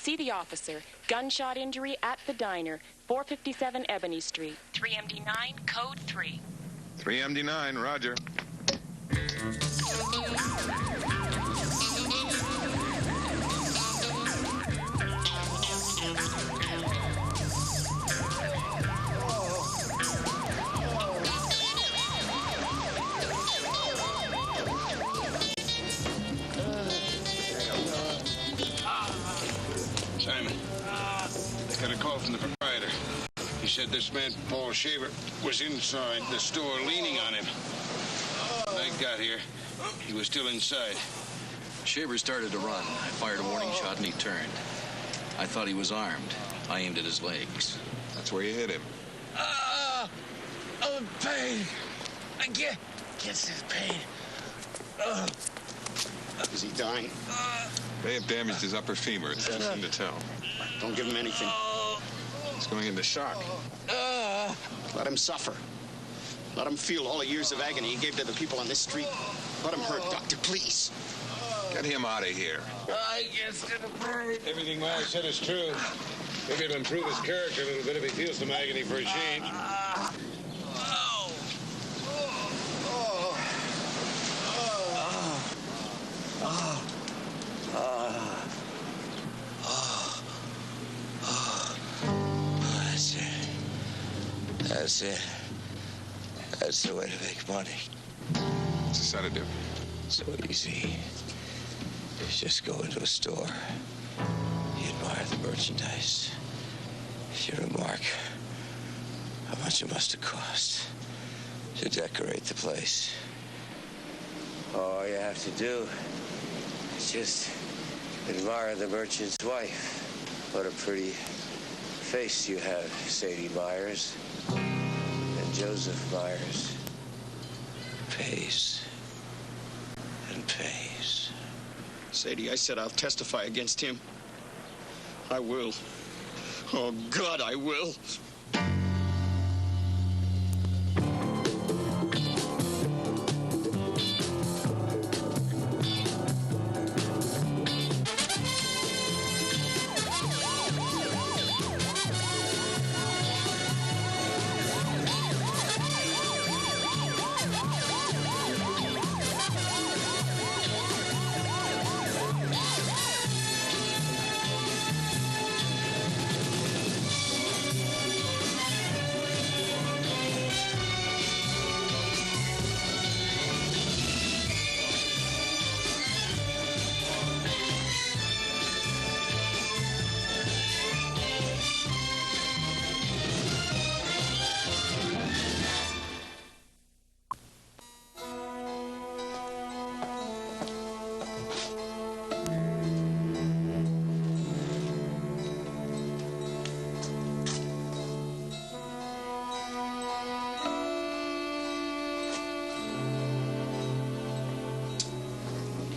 See the officer. Gunshot injury at the diner, 457 Ebony Street. 3MD9, code 3. 3MD9, roger. Simon, I got a call from the proprietor. He said this man, Paul Shaver, was inside the store leaning on him. When I got here, he was still inside. Shaver started to run. I fired a warning shot and he turned. I thought he was armed. I aimed at his legs. That's where you hit him. Oh, pain. I can't this pain. Is he dying? They have damaged his upper femur. It's too soon to tell. Don't give him anything. He's going into shock. Let him suffer. Let him feel all the years of agony he gave to the people on this street. Let him hurt, doctor, please. Get him out of here. I guess it'll burn. Everything Miles said is true. Maybe it'll improve his character a little bit if he feels some agony for a change. That's it. That's the way to make money. It's a sedative. So easy. You just go into a store. You admire the merchandise. You remark how much it must have cost to decorate the place. All you have to do is just admire the merchant's wife. What a pretty face you have, Sadie Myers. And Joseph Myers. Pays. And pays. Sadie, I said I'll testify against him. I will. Oh, God, I will.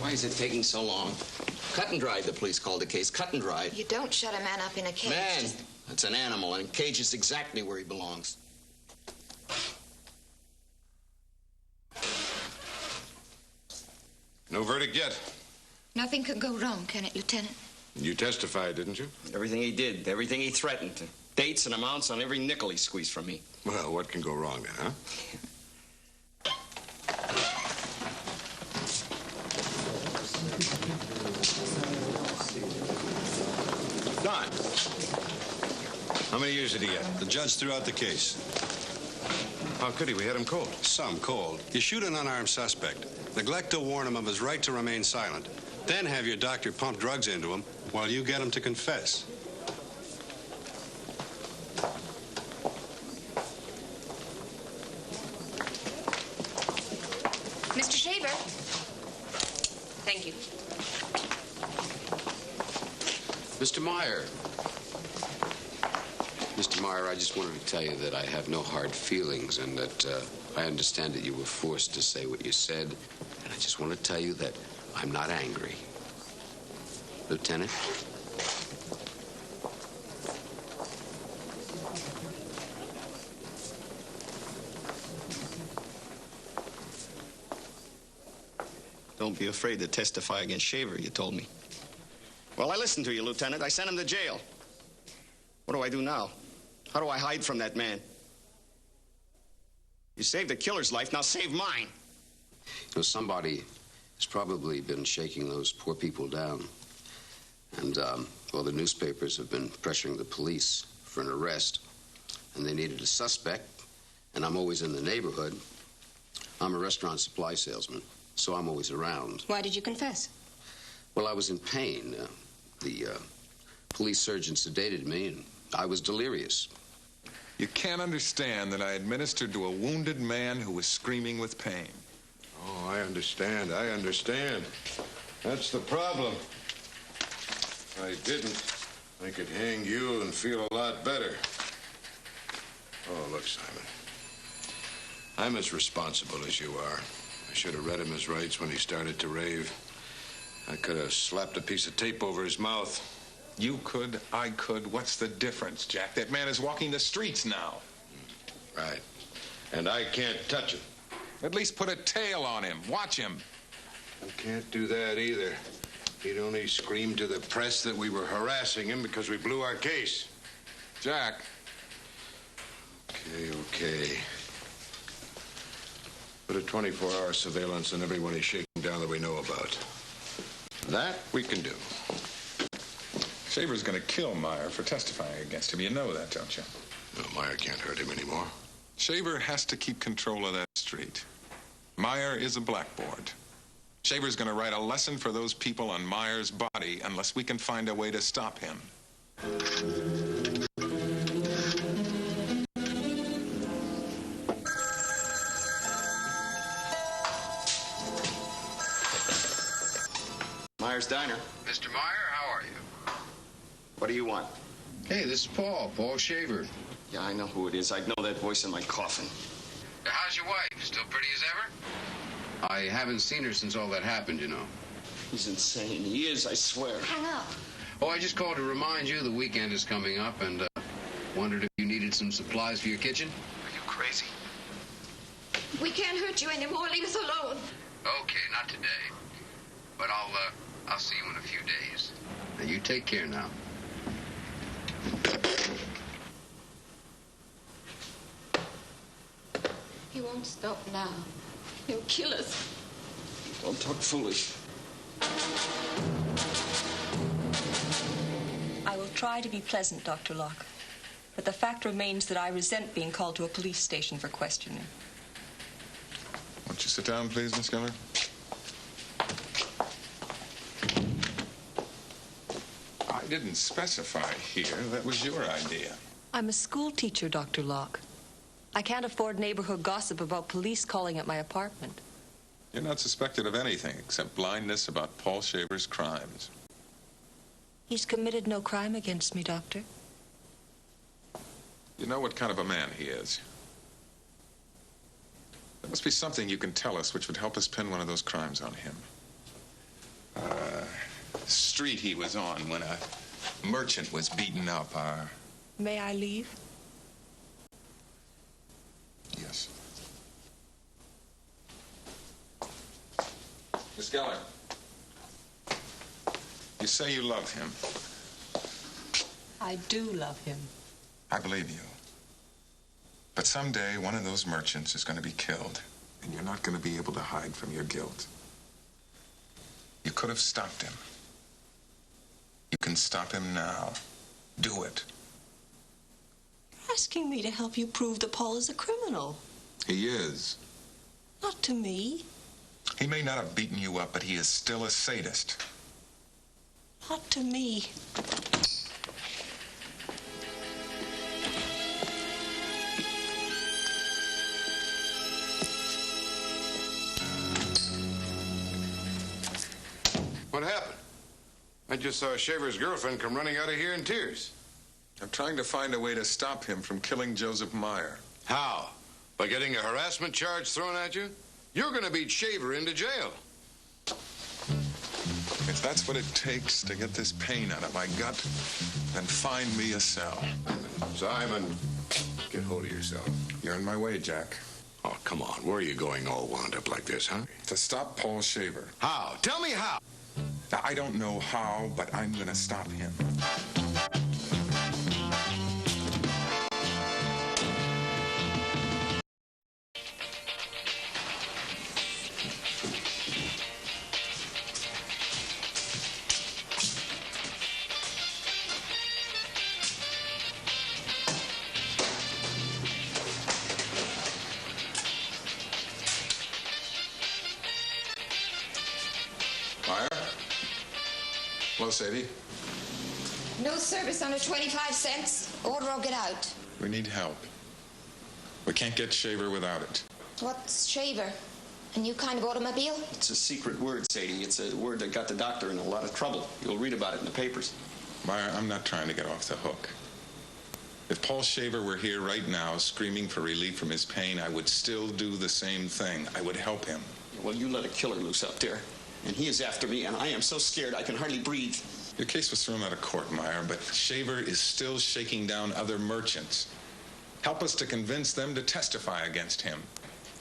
Why is it taking so long? Cut and dried, the police called the case. Cut and dried. You don't shut a man up in a cage. Man, that's an animal, and a cage is exactly where he belongs. No verdict yet. Nothing could go wrong, can it, Lieutenant? You testified, didn't you? Everything he did, everything he threatened. Dates and amounts on every nickel he squeezed from me. Well, what can go wrong then, huh? Don, how many years did he get? The judge threw out the case. How could he? We had him cold. Some cold. You shoot an unarmed suspect. Neglect to warn him of his right to remain silent. Then have your doctor pump drugs into him while you get him to confess. Mr. Shaver. Thank you. Mr. Meyer. Mr. Meyer, I just wanted to tell you that I have no hard feelings and that I understand that you were forced to say what you said. And I just want to tell you that I'm not angry. Lieutenant? Don't be afraid to testify against Shaver, you told me. Well, I listened to you, Lieutenant. I sent him to jail. What do I do now? How do I hide from that man? You saved a killer's life, now save mine. You know, somebody has probably been shaking those poor people down. And, well, the newspapers have been pressuring the police for an arrest. And they needed a suspect. And I'm always in the neighborhood. I'm a restaurant supply salesman, so I'm always around. Why did you confess? Well, I was in pain. The police surgeon sedated me, and I was delirious. You can't understand that I administered to a wounded man who was screaming with pain. Oh, I understand. That's the problem. If I didn't, I could hang you and feel a lot better. Oh, look, Simon. I'm as responsible as you are. I should have read him his rights when he started to rave. I could have slapped a piece of tape over his mouth. You could, I could. What's the difference, Jack? That man is walking the streets now. Right. And I can't touch him. At least put a tail on him. Watch him. I can't do that either. He'd only scream to the press that we were harassing him because we blew our case. Jack. Okay. Put a 24-hour surveillance on everyone he's shaking down that we know about. That we can do. Shaver's going to kill Meyer for testifying against him. You know that, don't you? No, Meyer can't hurt him anymore. Shaver has to keep control of that street. Meyer is a blackboard. Shaver's going to write a lesson for those people on Meyer's body unless we can find a way to stop him. Meyer's Diner. Mr. Meyer, how are you? What do you want? Hey, this is Paul Shaver. Yeah, I know who it is. I'd know that voice in my coffin. How's your wife? Still pretty as ever? I haven't seen her since all that happened, you know. He's insane. He is, I swear. Hang up. Oh, I just called to remind you the weekend is coming up and wondered if you needed some supplies for your kitchen. Are you crazy? We can't hurt you anymore. Leave us alone. Okay, not today. But I'll see you in a few days. Now, you take care now. He won't stop now. He'll kill us. Don't talk foolish. I will try to be pleasant, Dr. Locke. But the fact remains that I resent being called to a police station for questioning. Won't you sit down, please, Miss Geller? I didn't specify here. That was your idea. I'm a school teacher, Dr. Locke. I can't afford neighborhood gossip about police calling at my apartment. You're not suspected of anything except blindness about Paul Shaver's crimes. He's committed no crime against me, Doctor. You know what kind of a man he is. There must be something you can tell us which would help us pin one of those crimes on him. Street he was on when a merchant was beaten up. May I leave? Yes. Miss Geller, you say you love him. I do love him. I believe you. But someday one of those merchants is going to be killed, and you're not going to be able to hide from your guilt. You could have stopped him. You can stop him now. Do it. Asking me to help you prove that Paul is a criminal. He is. Not to me. He may not have beaten you up, but he is still a sadist. Not to me. What happened? I just saw Shaver's girlfriend come running out of here in tears. I'm trying to find a way to stop him from killing Joseph Meyer. How? By getting a harassment charge thrown at you? You're going to beat Shaver into jail. If that's what it takes to get this pain out of my gut, then find me a cell. Simon, get hold of yourself. You're in my way, Jack. Oh, come on. Where are you going all wound up like this, huh? To stop Paul Shaver. How? Tell me how. Now, I don't know how, but I'm gonna stop him. Hello, Sadie. No service under 25 cents. Order or get out. We need help. We can't get Shaver without it. What's Shaver? A new kind of automobile? It's a secret word, Sadie. It's a word that got the doctor in a lot of trouble. You'll read about it in the papers. Meyer, I'm not trying to get off the hook. If Paul Shaver were here right now screaming for relief from his pain, I would still do the same thing. I would help him. Well, you let a killer loose up there. And he is after me, and I am so scared I can hardly breathe. Your case was thrown out of court, Meyer, but Shaver is still shaking down other merchants. Help us to convince them to testify against him.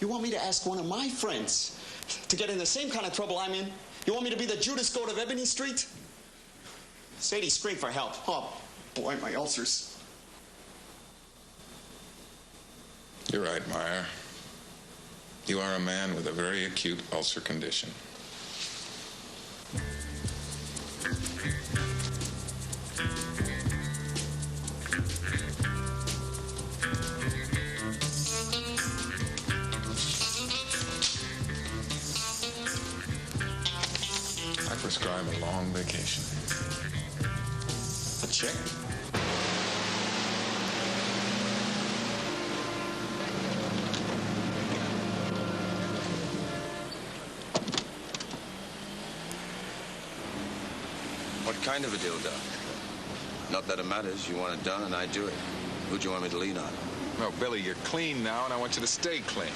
You want me to ask one of my friends to get in the same kind of trouble I'm in? You want me to be the Judas goat of Ebony Street? Sadie, scream for help. Oh, boy, my ulcers. You're right, Meyer. You are a man with a very acute ulcer condition. I prescribe a long vacation. A check? What kind of a deal, Doc? Not that it matters. You want it done, and I do it. Who do you want me to lean on? No, Billy, you're clean now, and I want you to stay clean.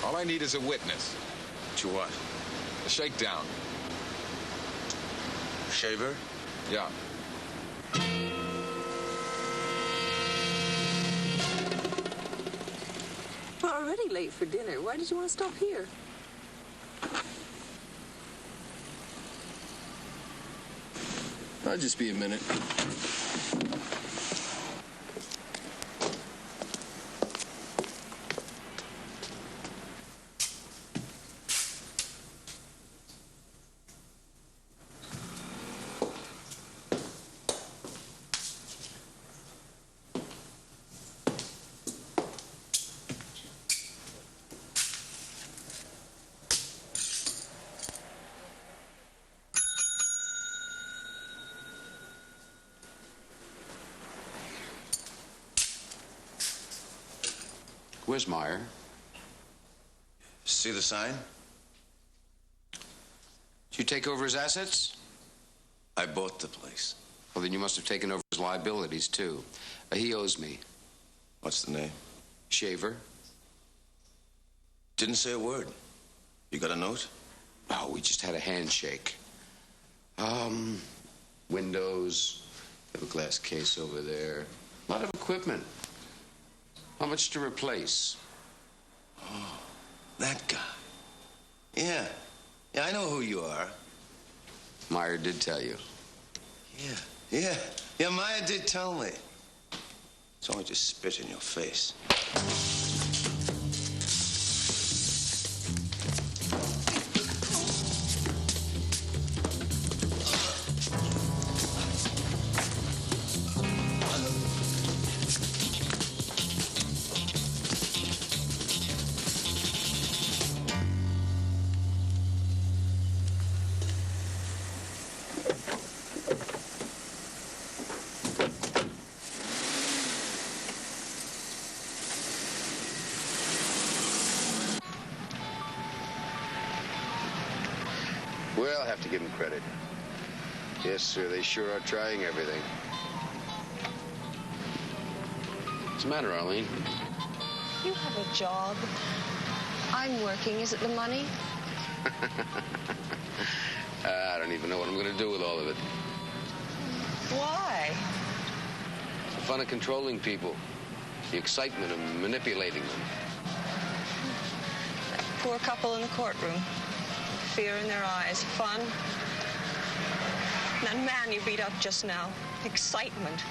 All I need is a witness. To what? A shakedown. Shaver? Yeah. We're already late for dinner. Why did you want to stop here? I'll just be a minute. Where's Meyer? See the sign? Did you take over his assets? I bought the place. Well, then you must have taken over his liabilities, too. He owes me. What's the name? Shaver. Didn't say a word. You got a note? Oh, we just had a handshake. Windows. Have a glass case over there. A lot of equipment. How much to replace? Oh, that guy. Yeah. Yeah, I know who you are. Meyer did tell you. Yeah, Maya did tell me. It's only just spit in your face. Well, I'll have to give them credit. Yes, sir, they sure are trying everything. What's the matter, Arline? You have a job. I'm working. Is it the money? I don't even know what I'm going to do with all of it. Why? The fun of controlling people. The excitement of manipulating them. That poor couple in the courtroom. Fear in their eyes. Fun. That man you beat up just now. Excitement.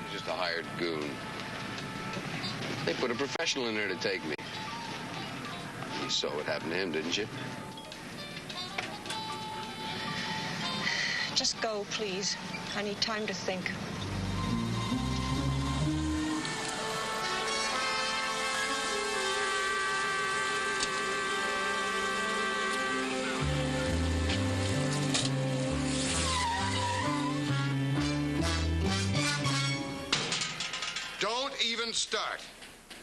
He's just a hired goon. They put a professional in there to take me. You saw what happened to him, didn't you? Just go, please. I need time to think. Don't even start.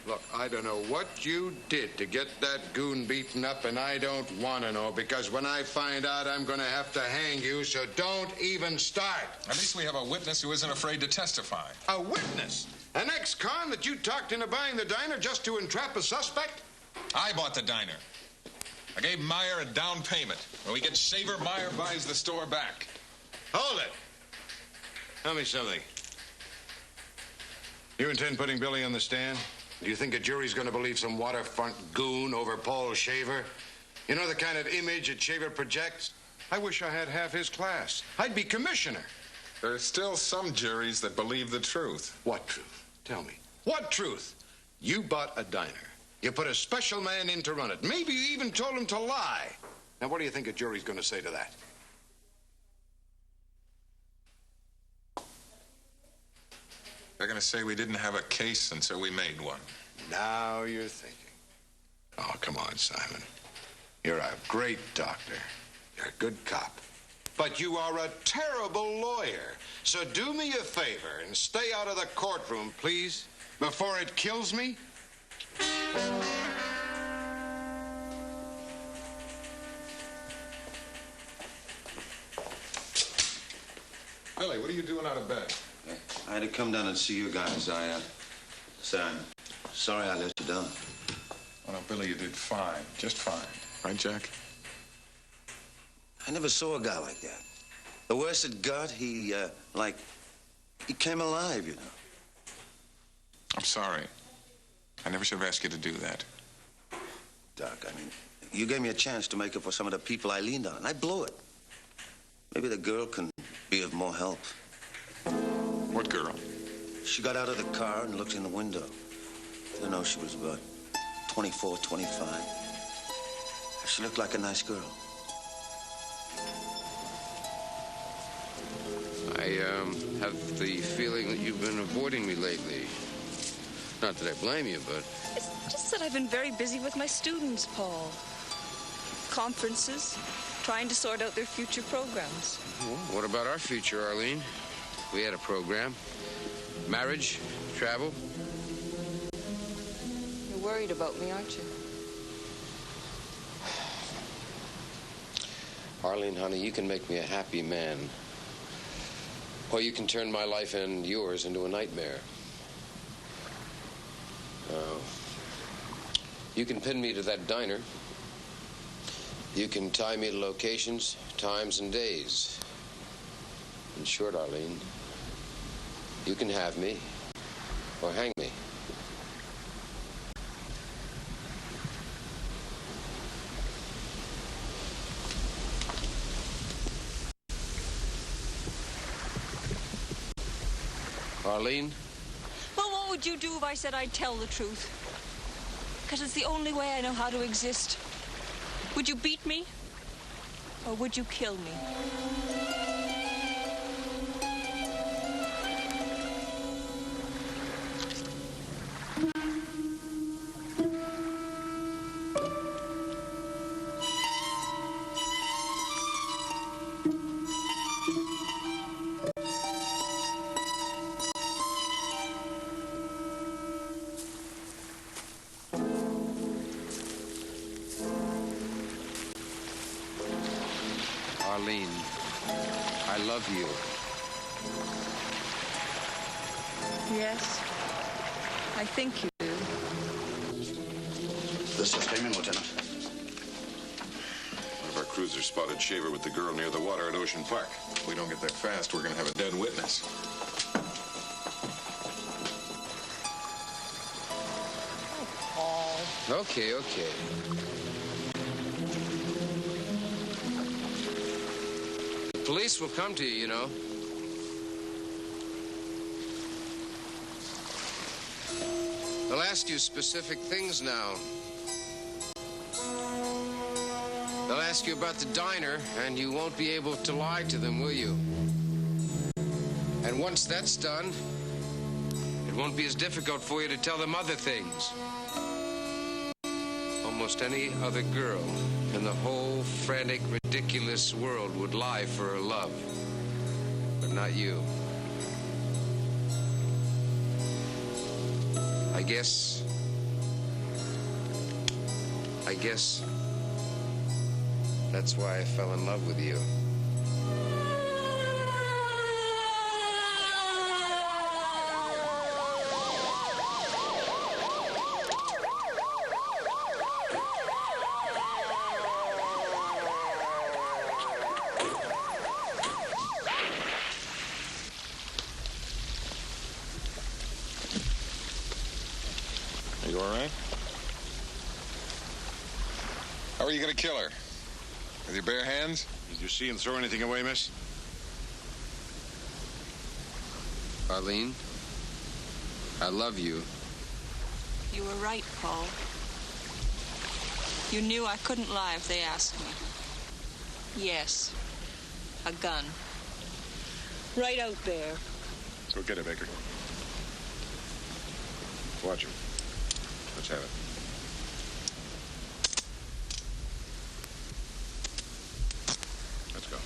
Look, I don't know what you did to get that goon beaten up, and I don't want to know, because when I find out, I'm going to have to hang you, so don't even start. At least we have a witness who isn't afraid to testify. A witness? An ex-con that you talked into buying the diner just to entrap a suspect? I bought the diner. I gave Meyer a down payment. When we get Shaver, Meyer buys the store back. Hold it. Tell me something. You intend putting Billy on the stand? Do you think a jury's going to believe some waterfront goon over Paul Shaver? You know the kind of image that Shaver projects? I wish I had half his class. I'd be commissioner. There are still some juries that believe the truth. What truth? Tell me. What truth? You bought a diner. You put a special man in to run it. Maybe you even told him to lie. Now, what do you think a jury's going to say to that? They're going to say we didn't have a case, and so we made one. Now you're thinking. Oh, come on, Simon. You're a great doctor. You're a good cop. But you are a terrible lawyer. So do me a favor and stay out of the courtroom, please, before it kills me. Billy, what are you doing out of bed? I had to come down and see you guys. I'm sorry I let you down. Oh, no, Billy, you did fine. Just fine. Right, Jack? I never saw a guy like that. The worst it got, he came alive, you know. I'm sorry. I never should have asked you to do that. Doc, I mean, you gave me a chance to make up for some of the people I leaned on, and I blew it. Maybe the girl can be of more help. What girl? She got out of the car and looked in the window. I know she was about 24, 25. She looked like a nice girl. I have the feeling that you've been avoiding me lately. Not that I blame you, but... It's just that I've been very busy with my students, Paul. Conferences, trying to sort out their future programs. Well, what about our future, Arline? We had a program. Marriage, travel. You're worried about me, aren't you? Arline, honey, you can make me a happy man. Or you can turn my life and yours into a nightmare. You can pin me to that diner. You can tie me to locations, times, and days. In short, Arline, you can have me or hang me. Arline? Well, what would you do if I said I'd tell the truth? Because it's the only way I know how to exist. Would you beat me? Or would you kill me? Arline, I love you. Yes, I think you do. This is Damien, Lieutenant. One of our cruisers spotted Shaver with the girl near the water at Ocean Park. If we don't get there fast, we're going to have a dead witness. Oh, Paul. Okay. police will come to you, you know. They'll ask you specific things now. They'll ask you about the diner, and you won't be able to lie to them, will you? And once that's done, it won't be as difficult for you to tell them other things. Almost any other girl in the whole frantic, ridiculous world would lie for her love. But not you. I guess that's why I fell in love with you. Are you all right? How are you going to kill her? With your bare hands? Did you see him throw anything away, miss? Arline, I love you. You were right, Paul. You knew I couldn't lie if they asked me. Yes, a gun. Right out there. Let's go get it, Baker. Watch him. Let's have it. Let's go.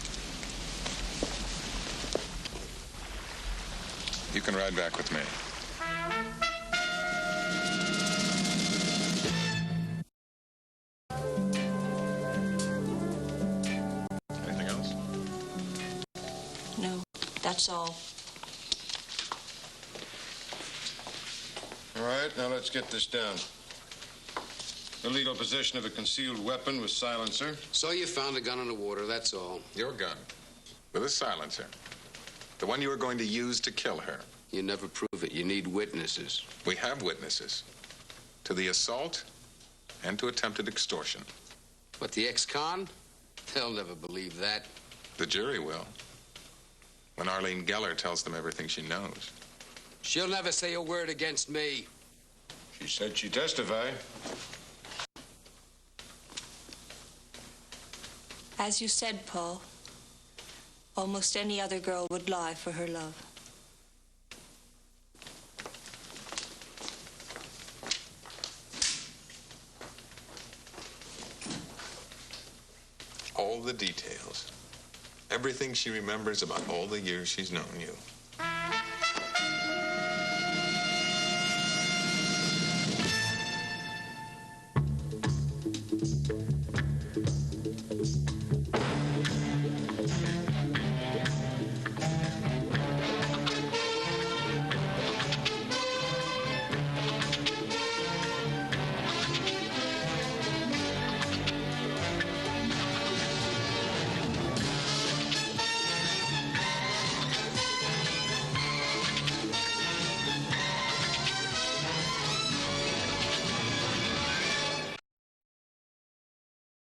You can ride back with me. Anything else? No, that's all. All right, now let's get this down. Illegal possession of a concealed weapon with silencer. So you found a gun in the water, that's all. Your gun. With a silencer. The one you were going to use to kill her. You never prove it. You need witnesses. We have witnesses. To the assault and to attempted extortion. But the ex-con? They'll never believe that. The jury will. When Arline Geller tells them everything she knows. She'll never say a word against me. She said she'd testify. As you said, Paul, almost any other girl would lie for her love. All the details. Everything she remembers about all the years she's known you.